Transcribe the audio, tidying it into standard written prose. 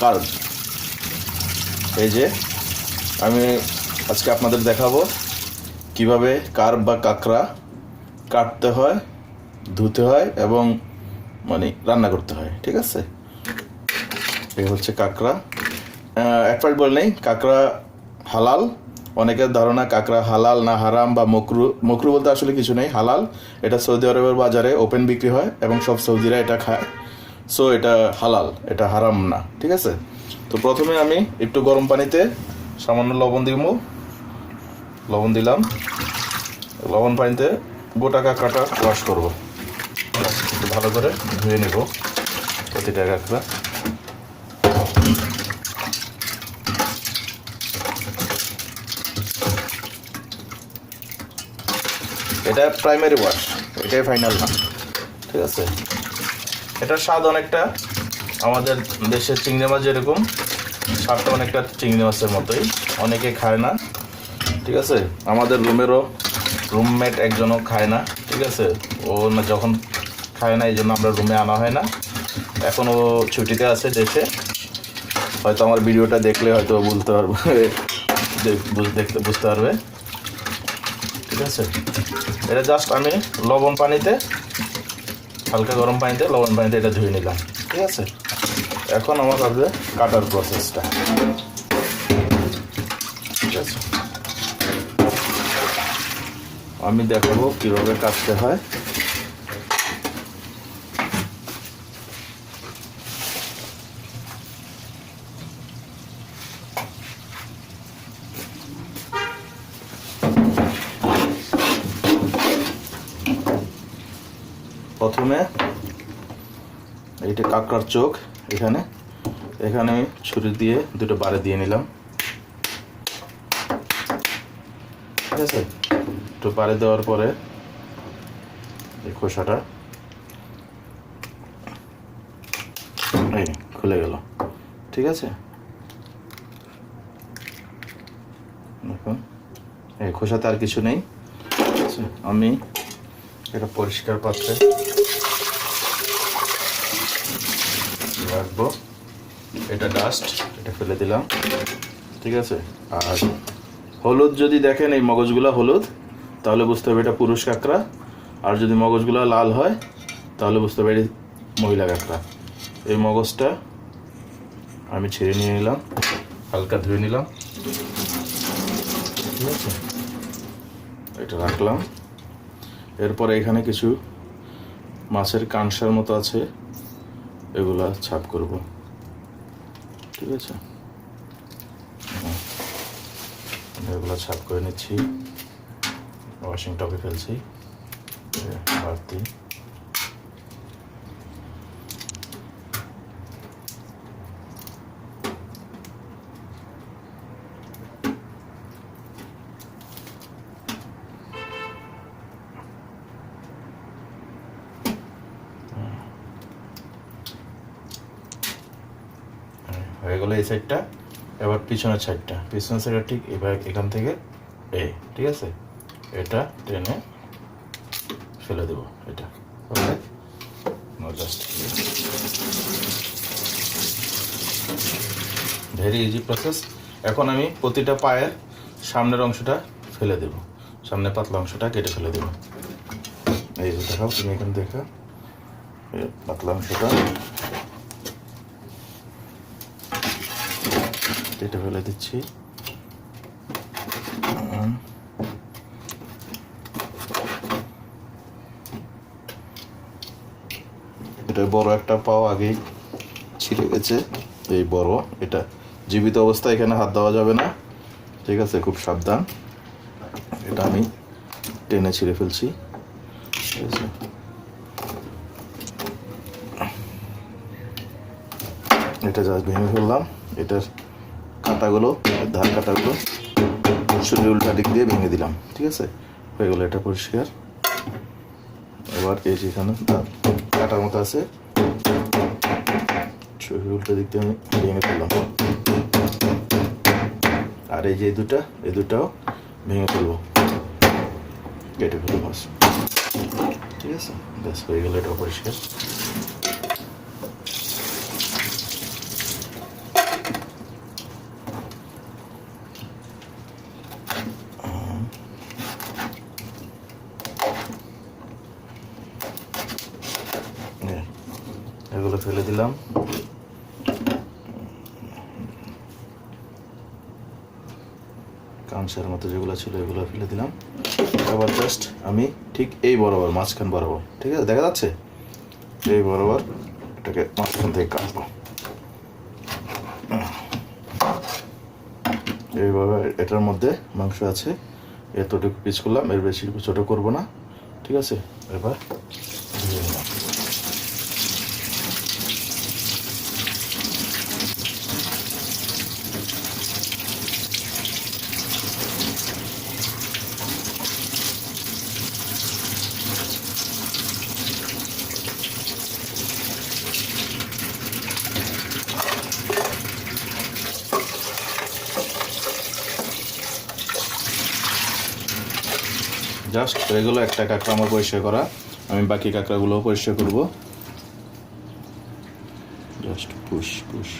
Curve. এই যে আমি আজকে আপনাদের দেখাবো কিভাবে কার্ভ বা কাঁকড়া কাটতে হয়, ধুতে হয় এবং রান্না করতে হয়। ঠিক আছে, এই হচ্ছে কাঁকড়া। এক পাশ বলে নেই, কাঁকড়া হালাল। অনেকের ধারণা কাঁকড়া হালাল না হারাম বা মকরু। মকরু বলতে আসলে কিছু নেই, হালাল। এটা সৌদি আরবের বাজারে ওপেন বিক্রি হয় এবং সব সৌদিরা এটা খায়। সো এটা হালাল, এটা হারাম না। ঠিক আছে, তো প্রথমে আমি একটু গরম পানিতে সামান্য লবণ দিলাম। লবণ পানিতে গোটা কাঁকড়াটা ওয়াশ করবো, একটু ভালো করে ধুয়ে নেব প্রতিটা কাঁকড়া। এটা প্রাইমারি ওয়াশ, এটাই ফাইনাল না। ঠিক আছে, এটার স্বাদ অনেকটা আমাদের দেশের চিংড়ি মাছ যেরকম, স্বাদটা অনেকটা চিংড়ি মাছের মতোই। অনেকে খায় না। ঠিক আছে, আমাদের রুমমেট একজনও খায় না। ঠিক আছে, ও না যখন খায় না এই জন্য আমরা রুমে আনা হয় না। এখন ও ছুটিতে আছে দেশে, হয়তো আমার ভিডিওটা দেখলে হয়তো বুঝতে পারবে। ঠিক আছে, এটা জাস্ট আমি হালকা গরম পানিতে লবণ পানিতে এটা ধুয়ে নিলাম। ঠিক আছে, এখন আমার কাছে কাটার প্রসেসটা। ঠিক আছে, আমি দেখাবো কিভাবে কাটতে হয়। প্রথমে এইটা কাঁকড়ার চোখ, এখানে আমি ছুরি দিয়ে দুটো বারে দিয়ে নিলাম। ঠিক আছে, একটু বারে দেওয়ার পরে এই খোসাটা এই খুলে গেল। ঠিক আছে, দেখুন এই খোসাতে আর কিছু নেই। ঠিক আছে, আমি এটা পরিষ্কার পাত্রে রাখবো। এটা ডাস্ট, এটা ফেলে দিলাম। ঠিক আছে, আর হলুদ যদি দেখেন এই মগজগুলো হলুদ, তাহলে বুঝতে হবে এটা পুরুষ কাঁকড়া। আর যদি মগজগুলো লাল হয় তাহলে বুঝতে হবে এটা মহিলা কাঁকড়া। এই মগজটা আমি ছেড়ে নিয়ে নিলাম, হালকা ধুয়ে নিলাম। ঠিক আছে, এটা রাখলাম। এরপরে এখানে কিছু মাছের কাঁসার মতো আছে, এগুলা ছাপ করব। ঠিক আছে, এগুলো ছাপ করে নিচ্ছি, ওয়াশিং টবে ফেলছি বাড়তি। হয়ে গেলো এই সাইডটা। এবার পিছনের সাইডটা ঠিক এবার এখান থেকে ঠিক আছে, এটা টেনে ফেলে দেবো। এটা জাস্ট ভেরি ইজি প্রসেস। এখন আমি প্রতিটা পায়ের সামনের অংশটা ফেলে দেব, সামনে পাতলা অংশটা কেটে ফেলে দেবো। এই যে দেখাও, তুমি এখানে দেখা পাতলা অংশটা কেটে ফেলে দিচ্ছি। এটা বড় একটা পাও আগেই ছিঁড়ে গেছে, এই বড়। এটা জীবিত অবস্থায় এখানে হাত দেওয়া যাবে না। ঠিক আছে, খুব সাবধান। এটা আমি টেনে ছিঁড়ে ফেলছি। ঠিক আছে, এটা জাস্ট ভেঙে ফেললাম। এটার কাঁটাগুলো, ধার কাঁটাগুলো শরীর উল্টা দিক দিয়ে ভেঙে দিলাম। ঠিক আছে, হয়ে গেলো এটা পরিষ্কার। এবার এই যেখানে কাঁটার মতো আছে, শরীর উল্টা দিক দিয়ে আমি ভেঙে ফেললাম। আর এই যে এই দুটাও ভেঙে ফেলবো, কেটে ফেলবো বাস। ঠিক আছে, ব্যাস হয়ে গেলো এটা পরিষ্কার। ফেলে দিলাম। কাঁচের মতো যেগুলো ছিল এগুলো ফেলে দিলাম। আবার জাস্ট আমি ঠিক এই বরাবর, মাঝখান বরাবর, ঠিক আছে, দেখা যাচ্ছে, এই বরাবর এটাকে মাঝখান থেকে কাটবো। এইভাবে এটার মধ্যে মাংস আছে, এতটুকু পিস করলাম, এর বেশি ছোটো করবো না, ঠিক আছে। এবার ধুয়ে নিলাম। জাস্ট এগুলো একটা কাঁকড়া আমার পরিষ্কার করা, আমি বাকি কাঁকড়াগুলোও পরিষ্কার করবো। Just push push.